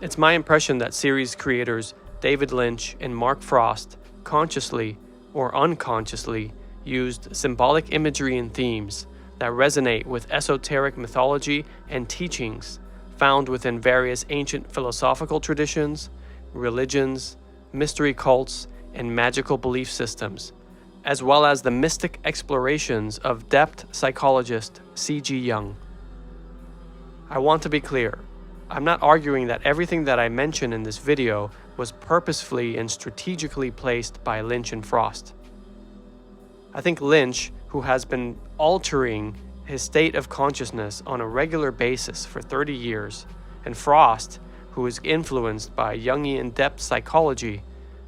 It's my impression that series creators David Lynch and Mark Frost consciously or unconsciously used symbolic imagery and themes that resonate with esoteric mythology and teachings found within various ancient philosophical traditions, religions, mystery cults, and magical belief systems, as well as the mystic explorations of depth psychologist C.G. Jung. I want to be clear, I'm not arguing that everything that I mention in this video was purposefully and strategically placed by Lynch and Frost. I think Lynch, who has been altering his state of consciousness on a regular basis for 30 years, and Frost, who is influenced by Jungian depth psychology,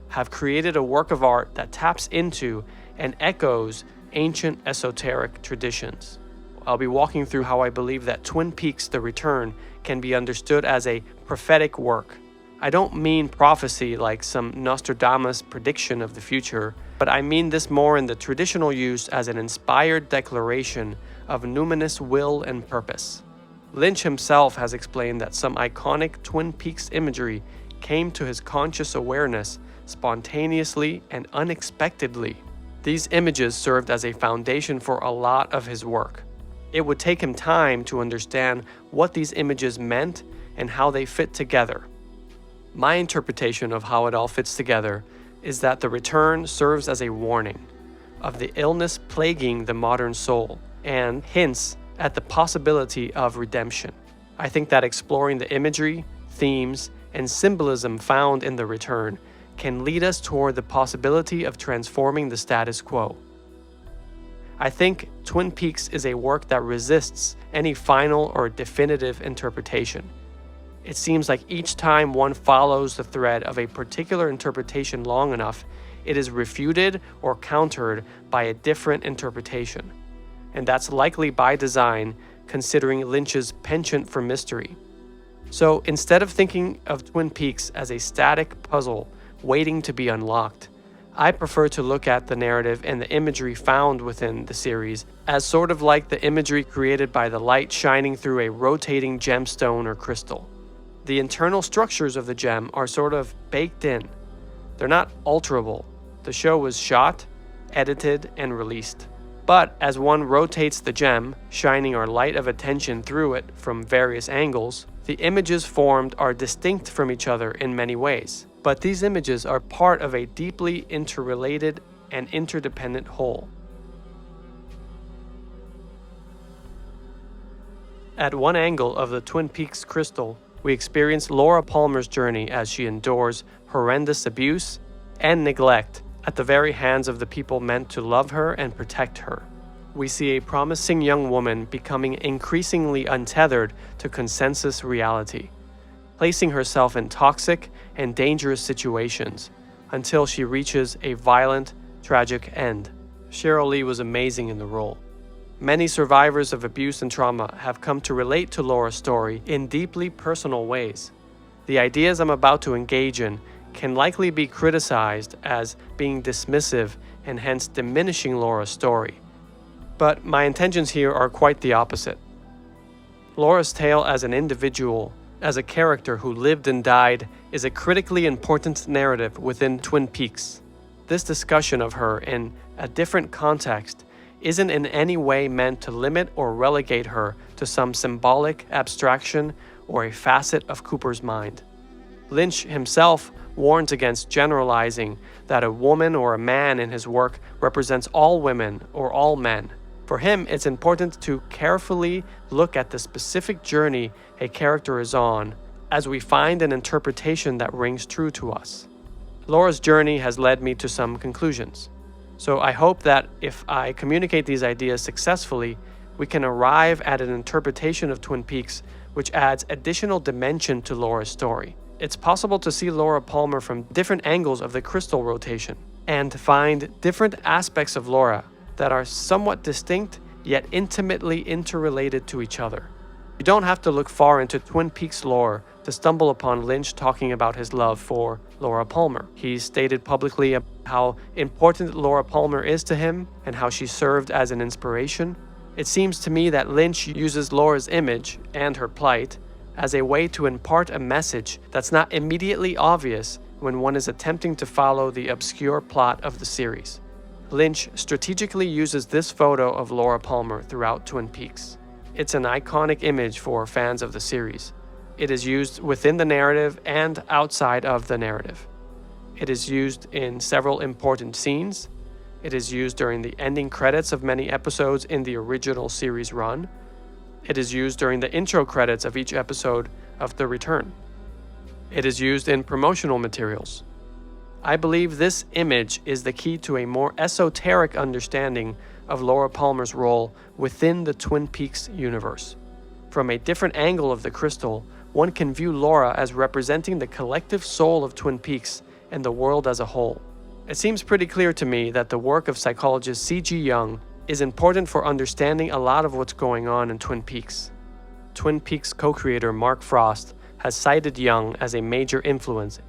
have created a work of art that taps into and echoes ancient esoteric traditions. I'll be walking through how I believe that Twin Peaks: The Return can be understood as a prophetic work. I don't mean prophecy like some Nostradamus prediction of the future, but I mean this more in the traditional use as an inspired declaration of numinous will and purpose. Lynch himself has explained that some iconic Twin Peaks imagery came to his conscious awareness spontaneously and unexpectedly. These images served as a foundation for a lot of his work. It would take him time to understand what these images meant and how they fit together. My interpretation of how it all fits together is that the return serves as a warning of the illness plaguing the modern soul and hints at the possibility of redemption. I think that exploring the imagery, themes, and symbolism found in the return can lead us toward the possibility of transforming the status quo. I think Twin Peaks is a work that resists any final or definitive interpretation. It seems like each time one follows the thread of a particular interpretation long enough, it is refuted or countered by a different interpretation. And that's likely by design, considering Lynch's penchant for mystery. So instead of thinking of Twin Peaks as a static puzzle waiting to be unlocked, I prefer to look at the narrative and the imagery found within the series as sort of like the imagery created by the light shining through a rotating gemstone or crystal. The internal structures of the gem are sort of baked in. They're not alterable. The show was shot, edited, and released. But as one rotates the gem, shining our light of attention through it from various angles, the images formed are distinct from each other in many ways. But these images are part of a deeply interrelated and interdependent whole. At one angle of the Twin Peaks crystal, we experience Laura Palmer's journey as she endures horrendous abuse and neglect at the very hands of the people meant to love her and protect her. We see a promising young woman becoming increasingly untethered to consensus reality, placing herself in toxic and dangerous situations until she reaches a violent, tragic end. Sheryl Lee was amazing in the role. Many survivors of abuse and trauma have come to relate to Laura's story in deeply personal ways. The ideas I'm about to engage in can likely be criticized as being dismissive and hence diminishing Laura's story. But my intentions here are quite the opposite. Laura's tale as an individual, as a character who lived and died, is a critically important narrative within Twin Peaks. This discussion of her in a different context isn't in any way meant to limit or relegate her to some symbolic abstraction or a facet of Cooper's mind. Lynch himself warns against generalizing that a woman or a man in his work represents all women or all men. For him, it's important to carefully look at the specific journey a character is on as we find an interpretation that rings true to us. Laura's journey has led me to some conclusions. So I hope that if I communicate these ideas successfully, we can arrive at an interpretation of Twin Peaks which adds additional dimension to Laura's story. It's possible to see Laura Palmer from different angles of the crystal rotation and to find different aspects of Laura that are somewhat distinct yet intimately interrelated to each other. You don't have to look far into Twin Peaks lore to stumble upon Lynch talking about his love for Laura Palmer. He's stated publicly how important Laura Palmer is to him and how she served as an inspiration. It seems to me that Lynch uses Laura's image and her plight as a way to impart a message that's not immediately obvious when one is attempting to follow the obscure plot of the series. Lynch strategically uses this photo of Laura Palmer throughout Twin Peaks. It's an iconic image for fans of the series. It is used within the narrative and outside of the narrative. It is used in several important scenes. It is used during the ending credits of many episodes in the original series run. It is used during the intro credits of each episode of The Return. It is used in promotional materials. I believe this image is the key to a more esoteric understanding of Laura Palmer's role within the Twin Peaks universe. From a different angle of the crystal, one can view Laura as representing the collective soul of Twin Peaks and the world as a whole. It seems pretty clear to me that the work of psychologist C.G. Jung is important for understanding a lot of what's going on in Twin Peaks. Twin Peaks co-creator Mark Frost has cited Jung as a major influence,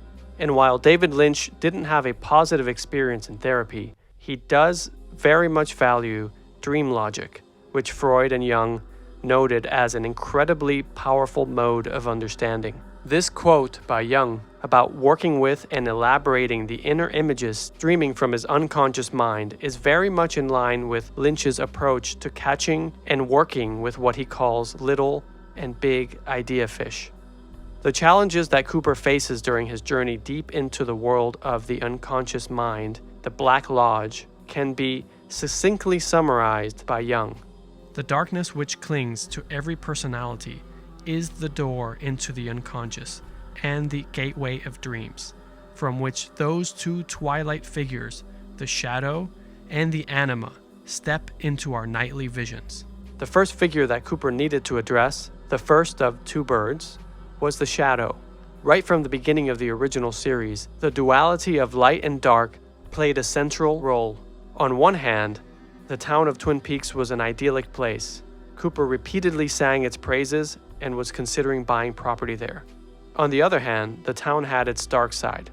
and while David Lynch didn't have a positive experience in therapy, he does very much value dream logic, which Freud and Jung noted as an incredibly powerful mode of understanding. This quote by Jung about working with and elaborating the inner images streaming from his unconscious mind is very much in line with Lynch's approach to catching and working with what he calls little and big idea fish. The challenges that Cooper faces during his journey deep into the world of the unconscious mind, the Black Lodge, can be succinctly summarized by Jung. The darkness which clings to every personality is the door into the unconscious and the gateway of dreams, from which those two twilight figures, the shadow and the anima, step into our nightly visions. The first figure that Cooper needed to address, the first of two birds, was the shadow. Right from the beginning of the original series, the duality of light and dark played a central role. On one hand, the town of Twin Peaks was an idyllic place. Cooper repeatedly sang its praises and was considering buying property there. On the other hand, the town had its dark side: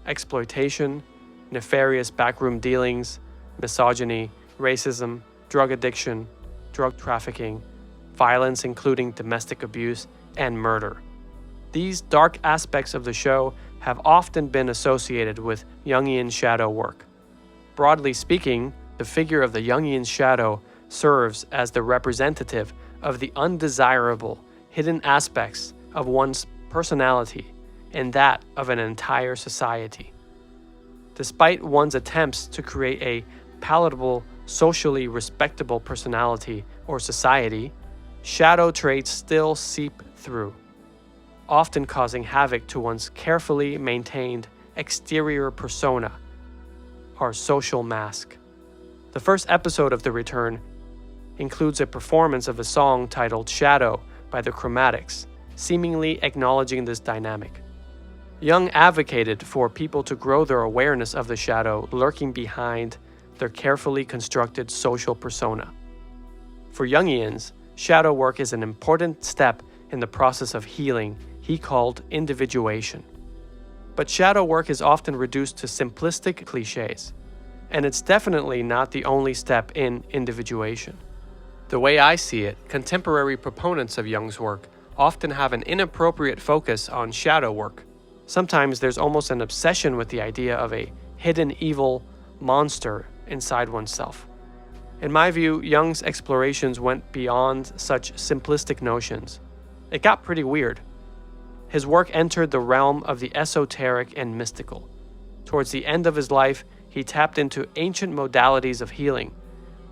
exploitation, nefarious backroom dealings, misogyny, racism, drug addiction, drug trafficking, violence including domestic abuse, and murder. These dark aspects of the show have often been associated with Jungian shadow work. Broadly speaking, the figure of the Jungian shadow serves as the representative of the undesirable, hidden aspects of one's personality and that of an entire society. Despite one's attempts to create a palatable, socially respectable personality or society, shadow traits still seep through, often causing havoc to one's carefully maintained exterior persona, our social mask. The first episode of The Return includes a performance of a song titled Shadow by the Chromatics, seemingly acknowledging this dynamic. Jung advocated for people to grow their awareness of the shadow lurking behind their carefully constructed social persona. For Jungians, shadow work is an important step in the process of healing he called individuation. But shadow work is often reduced to simplistic cliches, and it's definitely not the only step in individuation. The way I see it, contemporary proponents of Jung's work often have an inappropriate focus on shadow work. Sometimes there's almost an obsession with the idea of a hidden evil monster inside oneself. In my view, Jung's explorations went beyond such simplistic notions. It got pretty weird. His work entered the realm of the esoteric and mystical. Towards the end of his life, he tapped into ancient modalities of healing,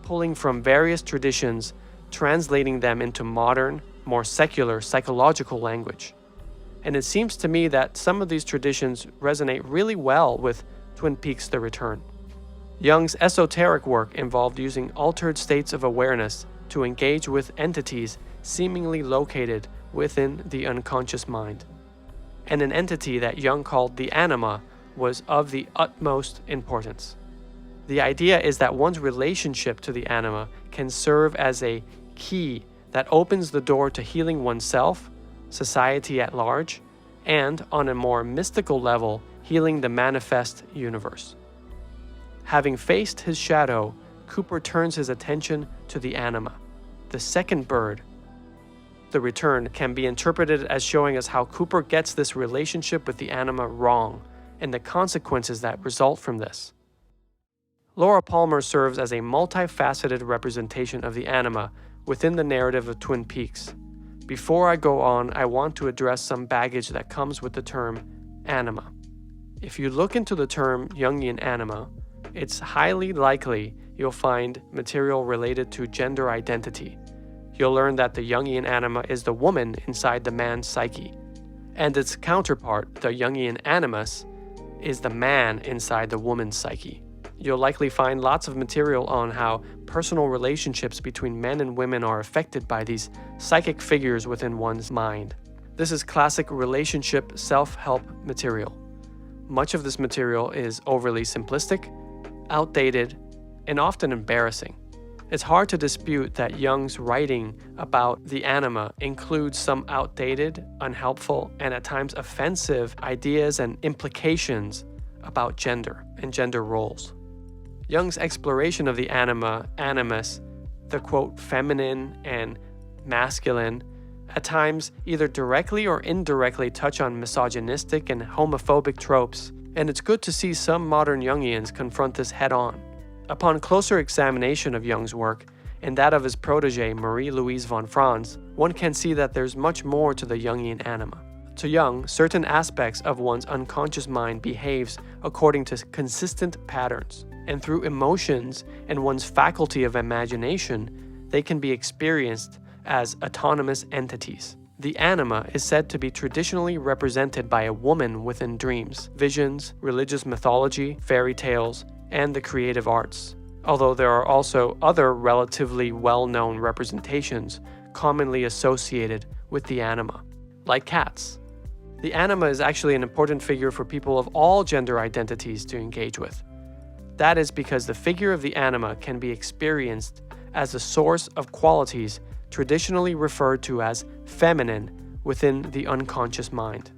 pulling from various traditions, translating them into modern, more secular psychological language. And it seems to me that some of these traditions resonate really well with Twin Peaks: The Return. Jung's esoteric work involved using altered states of awareness to engage with entities seemingly located within the unconscious mind. And an entity that Jung called the anima was of the utmost importance. The idea is that one's relationship to the anima can serve as a key that opens the door to healing oneself, society at large, and, on a more mystical level, healing the manifest universe. Having faced his shadow, Cooper turns his attention to the anima, the second bird. The Return can be interpreted as showing us how Cooper gets this relationship with the anima wrong, and the consequences that result from this. Laura Palmer serves as a multifaceted representation of the anima within the narrative of Twin Peaks. Before I go on, I want to address some baggage that comes with the term anima. If you look into the term Jungian anima, it's highly likely you'll find material related to gender identity. You'll learn that the Jungian anima is the woman inside the man's psyche, and its counterpart, the Jungian animus, is the man inside the woman's psyche. You'll likely find lots of material on how personal relationships between men and women are affected by these psychic figures within one's mind. This is classic relationship self-help material. Much of this material is overly simplistic, outdated, and often embarrassing. It's hard to dispute that Jung's writing about the anima includes some outdated, unhelpful, and at times offensive ideas and implications about gender and gender roles. Jung's exploration of the anima, animus, the quote feminine and masculine, at times either directly or indirectly touch on misogynistic and homophobic tropes, and it's good to see some modern Jungians confront this head-on. Upon closer examination of Jung's work, and that of his protege Marie-Louise von Franz, one can see that there's much more to the Jungian anima. To Jung, certain aspects of one's unconscious mind behaves according to consistent patterns, and through emotions and one's faculty of imagination, they can be experienced as autonomous entities. The anima is said to be traditionally represented by a woman within dreams, visions, religious mythology, fairy tales, and the creative arts, although there are also other relatively well-known representations commonly associated with the anima, like cats. The anima is actually an important figure for people of all gender identities to engage with. That is because the figure of the anima can be experienced as a source of qualities traditionally referred to as feminine within the unconscious mind.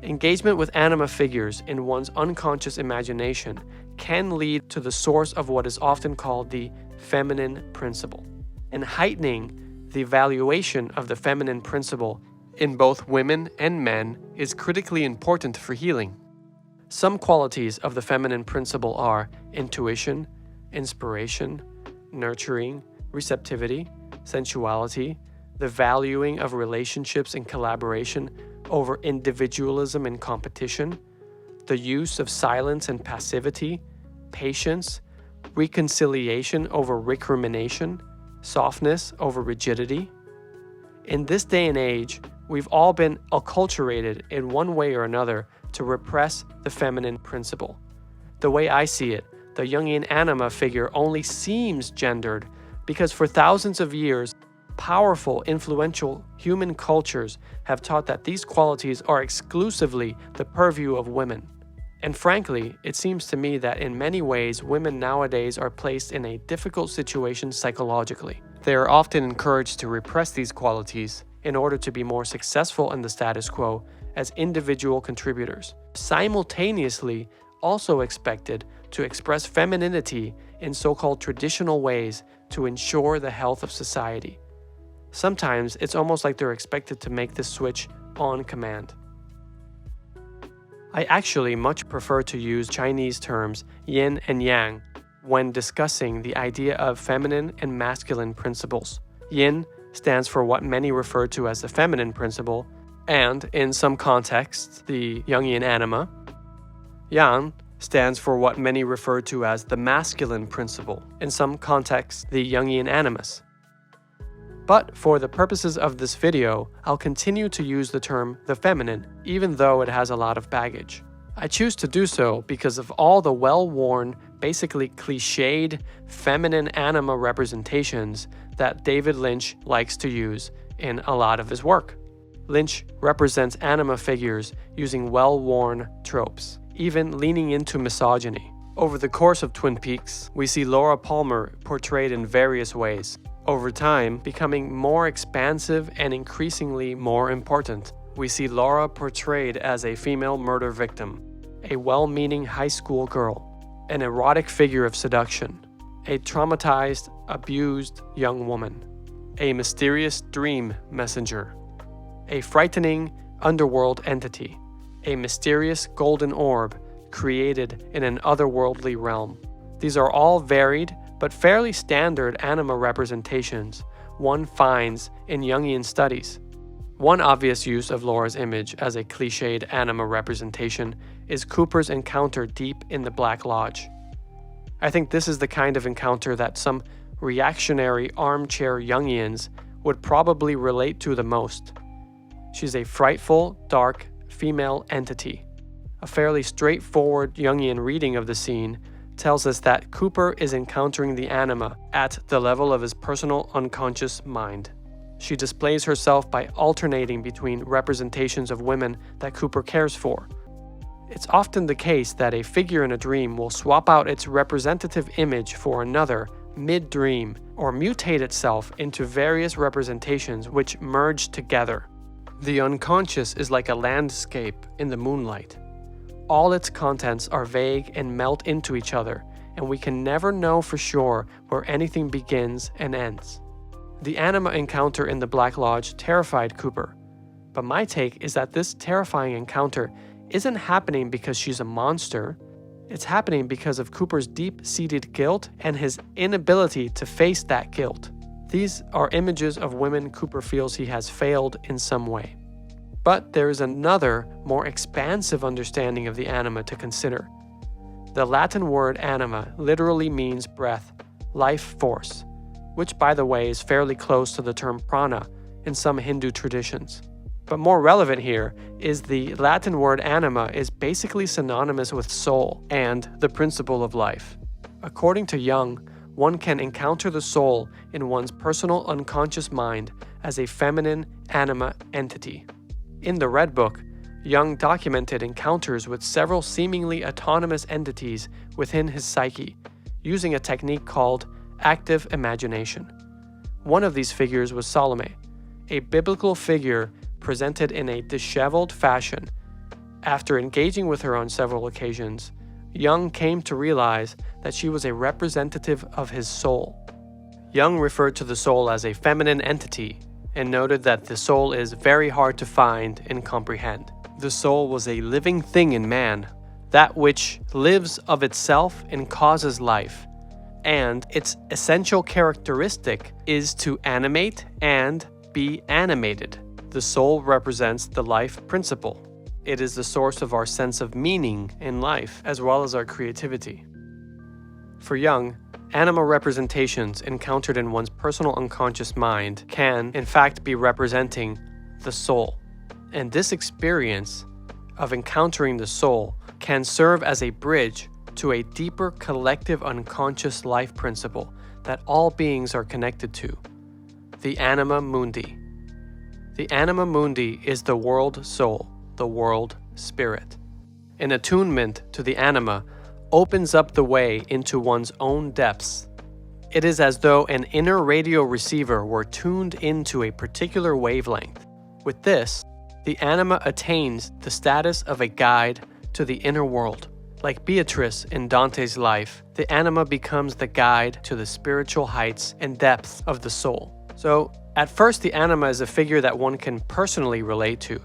Engagement with anima figures in one's unconscious imagination can lead to the source of what is often called the feminine principle, and heightening the evaluation of the feminine principle in both women and men is critically important for healing. Some qualities of the feminine principle are intuition, inspiration, nurturing, receptivity, sensuality, the valuing of relationships and collaboration over individualism and competition, the use of silence and passivity, patience, reconciliation over recrimination, softness over rigidity. In this day and age, we've all been acculturated in one way or another to repress the feminine principle. The way I see it, the Jungian anima figure only seems gendered because for thousands of years, powerful, influential human cultures have taught that these qualities are exclusively the purview of women. And frankly, it seems to me that in many ways, women nowadays are placed in a difficult situation psychologically. They are often encouraged to repress these qualities in order to be more successful in the status quo as individual contributors, simultaneously also expected to express femininity in so-called traditional ways to ensure the health of society. Sometimes it's almost like they're expected to make this switch on command. I actually much prefer to use Chinese terms yin and yang when discussing the idea of feminine and masculine principles. Yin stands for what many refer to as the feminine principle, and in some contexts, the Jungian anima. Yang stands for what many refer to as the masculine principle, in some contexts, the Jungian animus. But for the purposes of this video, I'll continue to use the term the feminine, even though it has a lot of baggage. I choose to do so because of all the well-worn, basically cliched feminine anima representations that David Lynch likes to use in a lot of his work. Lynch represents anima figures using well-worn tropes, even leaning into misogyny. Over the course of Twin Peaks, we see Laura Palmer portrayed in various ways, over time becoming more expansive and increasingly more important. We see Laura portrayed as a female murder victim, a well-meaning high school girl, an erotic figure of seduction, a traumatized, abused young woman, a mysterious dream messenger, a frightening underworld entity, a mysterious golden orb created in an otherworldly realm. These are all varied but fairly standard anima representations one finds in Jungian studies. One obvious use of Laura's image as a cliched anima representation is Cooper's encounter deep in the Black Lodge. I think this is the kind of encounter that some reactionary armchair Jungians would probably relate to the most. She's a frightful, dark, female entity. A fairly straightforward Jungian reading of the scene tells us that Cooper is encountering the anima at the level of his personal unconscious mind. She displays herself by alternating between representations of women that Cooper cares for. It's often the case that a figure in a dream will swap out its representative image for another mid-dream or mutate itself into various representations which merge together. The unconscious is like a landscape in the moonlight. All its contents are vague and melt into each other, and we can never know for sure where anything begins and ends. The anima encounter in the Black Lodge terrified Cooper, but my take is that this terrifying encounter isn't happening because she's a monster. It's happening because of Cooper's deep-seated guilt and his inability to face that guilt. These are images of women Cooper feels he has failed in some way. But there is another, more expansive understanding of the anima to consider. The Latin word anima literally means breath, life force, which by the way is fairly close to the term prana in some Hindu traditions. But more relevant here is the Latin word anima is basically synonymous with soul and the principle of life. According to Jung, one can encounter the soul in one's personal unconscious mind as a feminine anima entity. In the Red Book, Jung documented encounters with several seemingly autonomous entities within his psyche, using a technique called active imagination. One of these figures was Salome, a biblical figure presented in a disheveled fashion. After engaging with her on several occasions, Jung came to realize that she was a representative of his soul. Jung referred to the soul as a feminine entity and noted that the soul is very hard to find and comprehend. The soul was a living thing in man, that which lives of itself and causes life, and its essential characteristic is to animate and be animated. The soul represents the life principle. It is the source of our sense of meaning in life, as well as our creativity. For Jung, anima representations encountered in one's personal unconscious mind can, in fact, be representing the soul. And this experience of encountering the soul can serve as a bridge to a deeper collective unconscious life principle that all beings are connected to, the anima mundi. The anima mundi is the world soul, the world spirit. An attunement to the anima opens up the way into one's own depths. It is as though an inner radio receiver were tuned into a particular wavelength. With this, the anima attains the status of a guide to the inner world. Like Beatrice in Dante's life, the anima becomes the guide to the spiritual heights and depths of the soul. So, at first, the anima is a figure that one can personally relate to.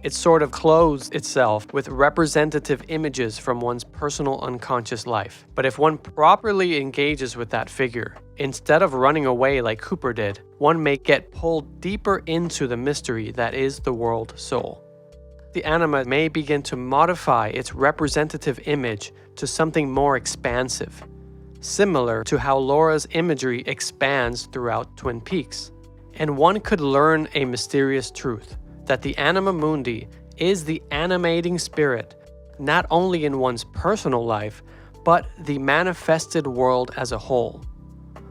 It sort of clothes itself with representative images from one's personal unconscious life. But if one properly engages with that figure, instead of running away like Cooper did, one may get pulled deeper into the mystery that is the world soul. The anima may begin to modify its representative image to something more expansive, similar to how Laura's imagery expands throughout Twin Peaks. And one could learn a mysterious truth, that the anima mundi is the animating spirit, not only in one's personal life, but the manifested world as a whole.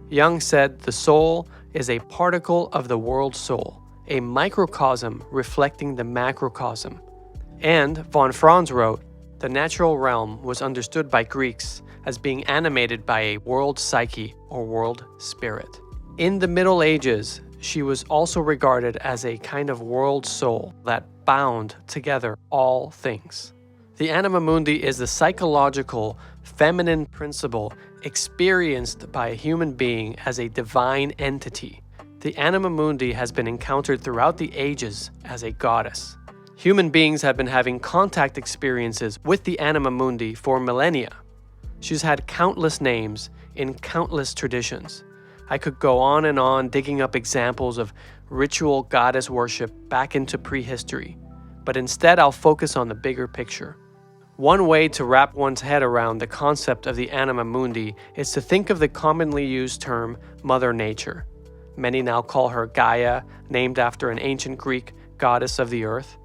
Jung said the soul is a particle of the world soul, a microcosm reflecting the macrocosm. And von Franz wrote, the natural realm was understood by Greeks as being animated by a world psyche or world spirit. In the Middle Ages, she was also regarded as a kind of world soul that bound together all things. The anima mundi is the psychological, feminine principle experienced by a human being as a divine entity. The anima mundi has been encountered throughout the ages as a goddess. Human beings have been having contact experiences with the anima mundi for millennia. She's had countless names in countless traditions. I could go on and on digging up examples of ritual goddess worship back into prehistory, but instead I'll focus on the bigger picture. One way to wrap one's head around the concept of the anima mundi is to think of the commonly used term Mother Nature. Many now call her Gaia, named after an ancient Greek goddess of the earth.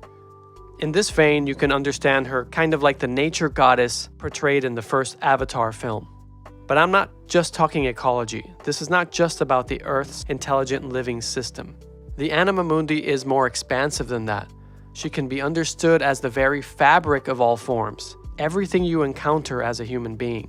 In this vein, you can understand her kind of like the nature goddess portrayed in the first Avatar film. But I'm not just talking ecology. This is not just about the Earth's intelligent living system. The anima mundi is more expansive than that. She can be understood as the very fabric of all forms, everything you encounter as a human being,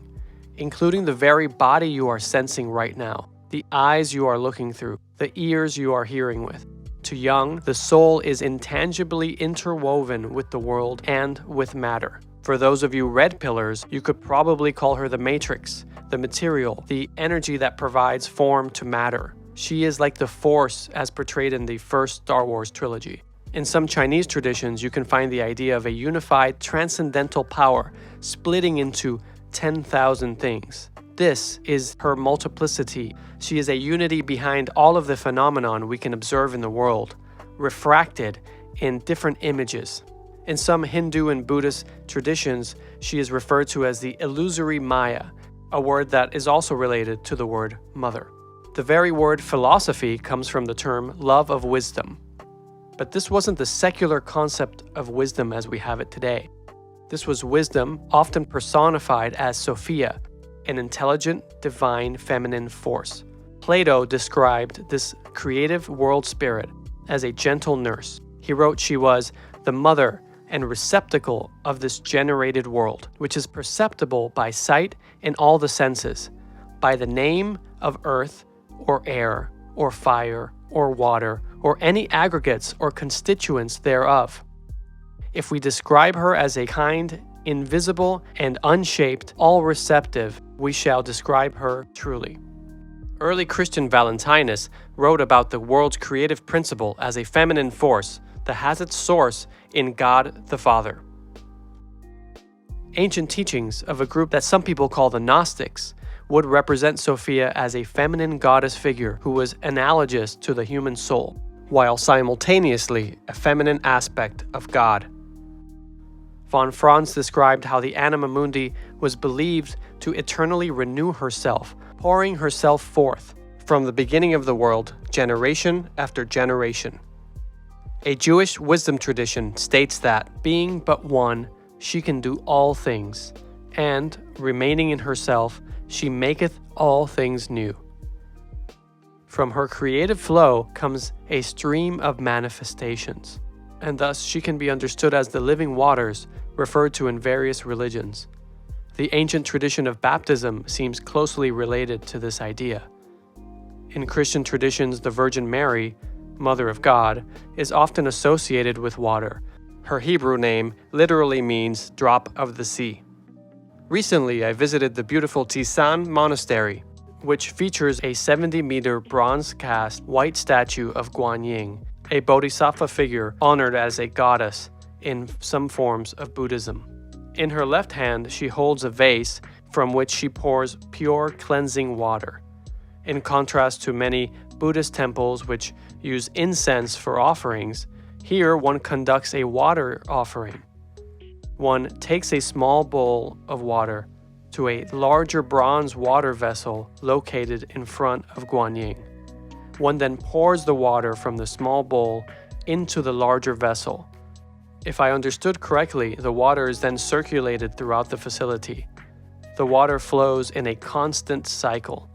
including the very body you are sensing right now, the eyes you are looking through, the ears you are hearing with. To Jung, the soul is intangibly interwoven with the world and with matter. For those of you red pillars, you could probably call her the matrix, the material, the energy that provides form to matter. She is like the Force as portrayed in the first Star Wars trilogy. In some Chinese traditions, you can find the idea of a unified transcendental power splitting into 10,000 things. This is her multiplicity. She is a unity behind all of the phenomenon we can observe in the world, refracted in different images. In some Hindu and Buddhist traditions, she is referred to as the illusory Maya, a word that is also related to the word mother. The very word philosophy comes from the term love of wisdom. But this wasn't the secular concept of wisdom as we have it today. This was wisdom, often personified as Sophia, an intelligent, divine, feminine force. Plato described this creative world spirit as a gentle nurse. He wrote she was the mother and receptacle of this generated world, which is perceptible by sight in all the senses, by the name of earth or air or fire or water or any aggregates or constituents thereof. If we describe her as a kind, invisible, and unshaped, all receptive, we shall describe her truly. Early Christian Valentinus wrote about the world's creative principle as a feminine force that has its source in God the Father. Ancient teachings of a group that some people call the Gnostics would represent Sophia as a feminine goddess figure who was analogous to the human soul, while simultaneously a feminine aspect of God. Von Franz described how the anima mundi was believed to eternally renew herself, pouring herself forth from the beginning of the world, generation after generation. A Jewish wisdom tradition states that, being but one, she can do all things, and, remaining in herself, she maketh all things new. From her creative flow comes a stream of manifestations, and thus she can be understood as the living waters referred to in various religions. The ancient tradition of baptism seems closely related to this idea. In Christian traditions, the Virgin Mary, Mother of God, is often associated with water. Her Hebrew name literally means drop of the sea. Recently, I visited the beautiful Tisan Monastery, which features a 70-meter bronze-cast white statue of Guanyin, a bodhisattva figure honored as a goddess in some forms of Buddhism. In her left hand, she holds a vase from which she pours pure cleansing water. In contrast to many Buddhist temples which use incense for offerings, here one conducts a water offering. One takes a small bowl of water to a larger bronze water vessel located in front of Guanyin. One then pours the water from the small bowl into the larger vessel. If I understood correctly, the water is then circulated throughout the facility. The water flows in a constant cycle.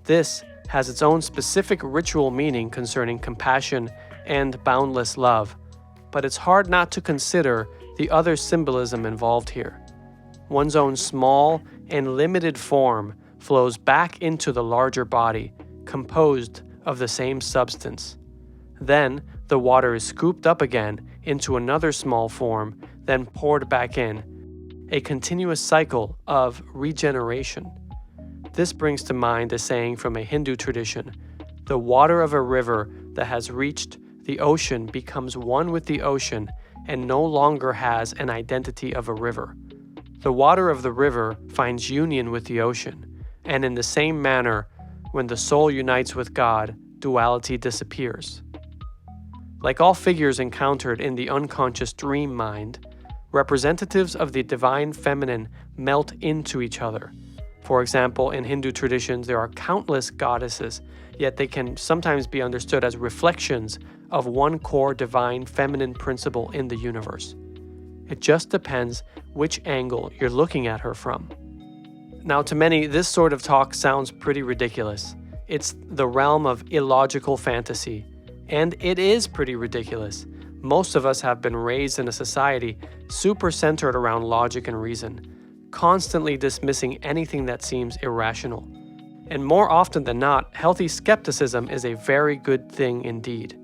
This has its own specific ritual meaning concerning compassion and boundless love, but it's hard not to consider the other symbolism involved here. One's own small and limited form flows back into the larger body, composed of the same substance. Then, the water is scooped up again into another small form, then poured back in. A continuous cycle of regeneration. This brings to mind a saying from a Hindu tradition, The water of a river that has reached the ocean becomes one with the ocean and no longer has an identity of a river. The water of the river finds union with the ocean, and in the same manner, when the soul unites with God, duality disappears. Like all figures encountered in the unconscious dream mind, representatives of the divine feminine melt into each other. For example, in Hindu traditions, there are countless goddesses, yet they can sometimes be understood as reflections of one core divine feminine principle in the universe. It just depends which angle you're looking at her from. Now, to many, this sort of talk sounds pretty ridiculous. It's the realm of illogical fantasy, and it is pretty ridiculous. Most of us have been raised in a society super centered around logic and reason, constantly dismissing anything that seems irrational. And more often than not, healthy skepticism is a very good thing indeed.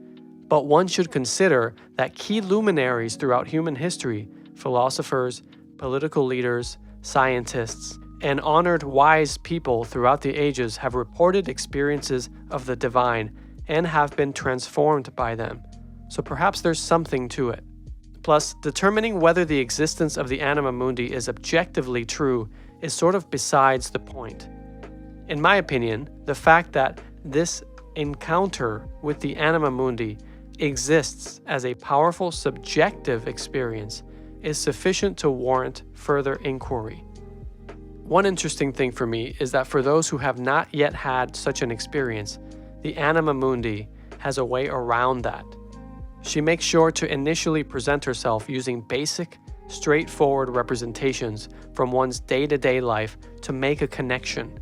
But one should consider that key luminaries throughout human history, philosophers, political leaders, scientists, and honored wise people throughout the ages have reported experiences of the divine and have been transformed by them. So perhaps there's something to it. Plus, determining whether the existence of the anima mundi is objectively true is sort of besides the point. In my opinion, the fact that this encounter with the anima mundi exists as a powerful subjective experience is sufficient to warrant further inquiry. One interesting thing for me is that for those who have not yet had such an experience, the anima mundi has a way around that. She makes sure to initially present herself using basic, straightforward representations from one's day-to-day life to make a connection.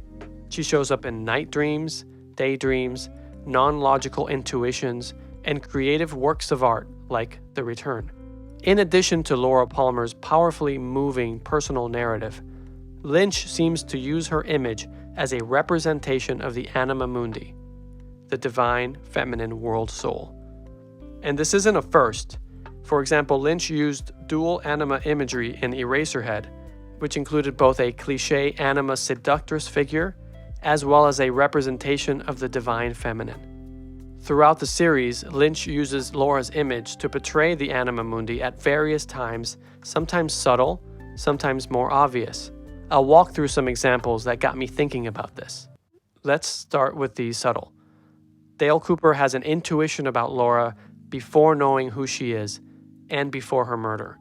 She shows up in night dreams, daydreams, non-logical intuitions, and creative works of art like The Return. In addition to Laura Palmer's powerfully moving personal narrative, Lynch seems to use her image as a representation of the anima mundi, the divine feminine world soul. And this isn't a first. For example, Lynch used dual anima imagery in Eraserhead, which included both a cliché anima seductress figure as well as a representation of the divine feminine. Throughout the series, Lynch uses Laura's image to portray the anima mundi at various times, sometimes subtle, sometimes more obvious. I'll walk through some examples that got me thinking about this. Let's start with the subtle. Dale Cooper has an intuition about Laura before knowing who she is and before her murder.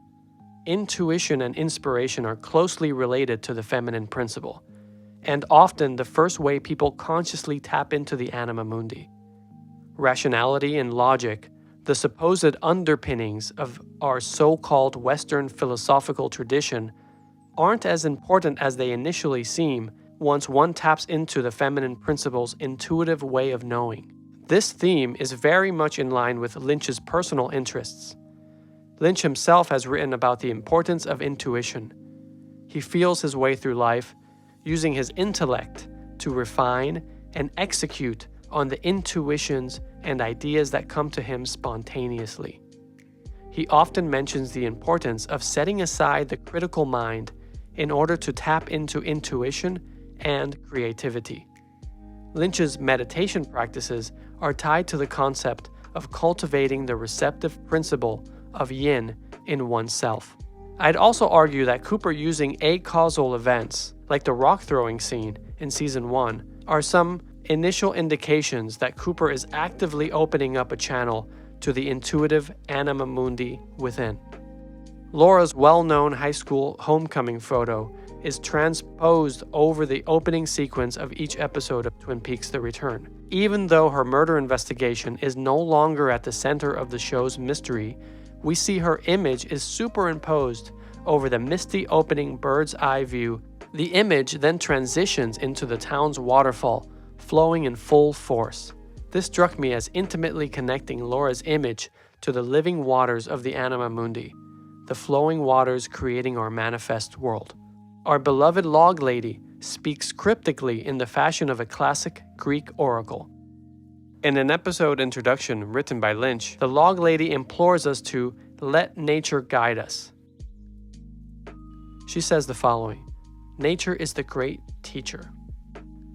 Intuition and inspiration are closely related to the feminine principle, and often the first way people consciously tap into the anima mundi. Rationality and logic, the supposed underpinnings of our so-called Western philosophical tradition, aren't as important as they initially seem once one taps into the feminine principle's intuitive way of knowing. This theme is very much in line with Lynch's personal interests. Lynch himself has written about the importance of intuition. He feels his way through life, using his intellect to refine and execute on the intuitions and ideas that come to him spontaneously. He often mentions the importance of setting aside the critical mind in order to tap into intuition and creativity. Lynch's meditation practices are tied to the concept of cultivating the receptive principle of yin in oneself. I'd also argue that Cooper using acausal events, like the rock throwing scene in Season 1, are some initial indications that Cooper is actively opening up a channel to the intuitive anima mundi within. Laura's well-known high school homecoming photo is transposed over the opening sequence of each episode of Twin Peaks: The Return. Even though her murder investigation is no longer at the center of the show's mystery, we see her image is superimposed over the misty opening bird's eye view. The image then transitions into the town's waterfall, flowing in full force. This struck me as intimately connecting Laura's image to the living waters of the anima mundi, the flowing waters creating our manifest world. Our beloved log lady speaks cryptically in the fashion of a classic Greek oracle. In an episode introduction written by Lynch, the log lady implores us to let nature guide us. She says the following: "Nature is the great teacher.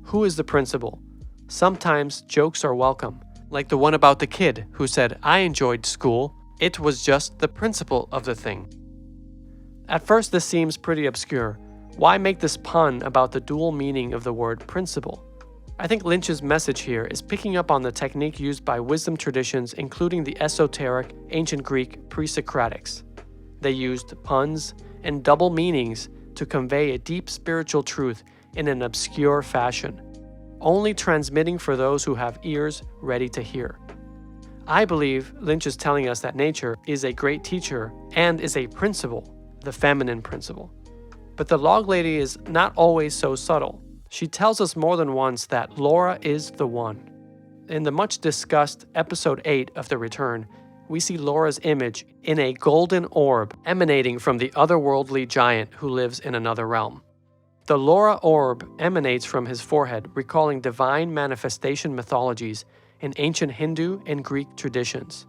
Who is the principal? Sometimes jokes are welcome, like the one about the kid who said, "I enjoyed school, it was just the principle of the thing." At first this seems pretty obscure. Why make this pun about the dual meaning of the word principle? I think Lynch's message here is picking up on the technique used by wisdom traditions, including the esoteric, ancient Greek pre-Socratics. They used puns and double meanings to convey a deep spiritual truth in an obscure fashion, only transmitting for those who have ears ready to hear. I believe Lynch is telling us that nature is a great teacher and is a principle, the feminine principle. But the log lady is not always so subtle. She tells us more than once that Laura is the one. In the much discussed episode 8 of The Return, we see Laura's image in a golden orb emanating from the otherworldly giant who lives in another realm. The Laura orb emanates from his forehead, recalling divine manifestation mythologies in ancient Hindu and Greek traditions.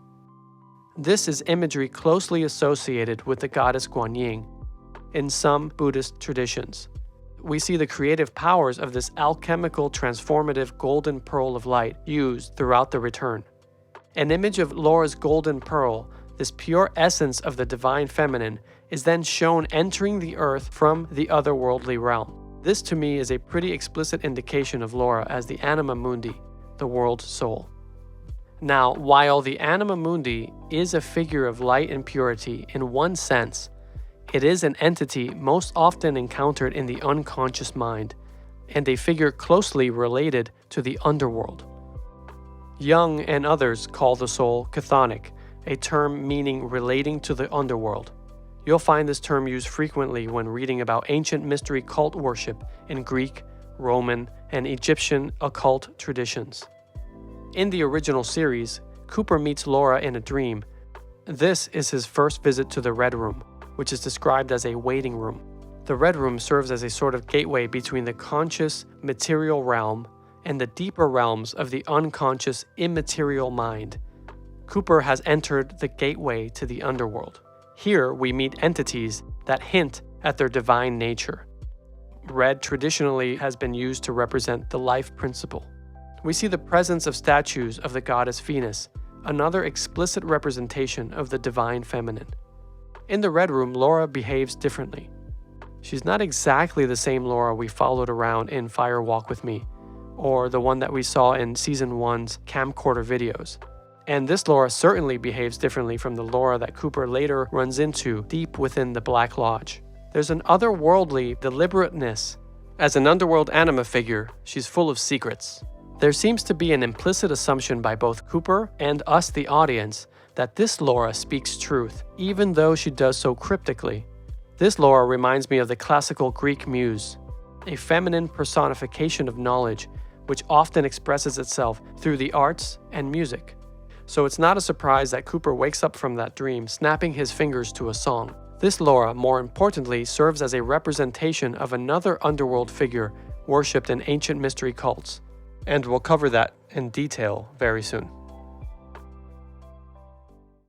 This is imagery closely associated with the goddess Guan Yin in some Buddhist traditions. We see the creative powers of this alchemical transformative golden pearl of light used throughout The Return. An image of Laura's golden pearl, this pure essence of the divine feminine, is then shown entering the earth from the otherworldly realm. This to me is a pretty explicit indication of Laura as the anima mundi, the world soul. Now, while the anima mundi is a figure of light and purity in one sense, it is an entity most often encountered in the unconscious mind, and a figure closely related to the underworld. Jung and others call the soul chthonic, a term meaning relating to the underworld. You'll find this term used frequently when reading about ancient mystery cult worship in Greek, Roman, and Egyptian occult traditions. In the original series, Cooper meets Laura in a dream. This is his first visit to the Red Room, which is described as a waiting room. The Red Room serves as a sort of gateway between the conscious material realm and the deeper realms of the unconscious immaterial mind. Cooper has entered the gateway to the underworld. Here we meet entities that hint at their divine nature. Red traditionally has been used to represent the life principle. We see the presence of statues of the goddess Venus, another explicit representation of the divine feminine. In the Red Room, Laura behaves differently. She's not exactly the same Laura we followed around in Fire Walk with Me, or the one that we saw in Season 1's camcorder videos. And this Laura certainly behaves differently from the Laura that Cooper later runs into deep within the Black Lodge. There's an otherworldly deliberateness. As an underworld anima figure, she's full of secrets. There seems to be an implicit assumption by both Cooper and us, the audience, that this Laura speaks truth, even though she does so cryptically. This Laura reminds me of the classical Greek muse, a feminine personification of knowledge, which often expresses itself through the arts and music. So it's not a surprise that Cooper wakes up from that dream, snapping his fingers to a song. This Laura, more importantly, serves as a representation of another underworld figure worshipped in ancient mystery cults, and we'll cover that in detail very soon.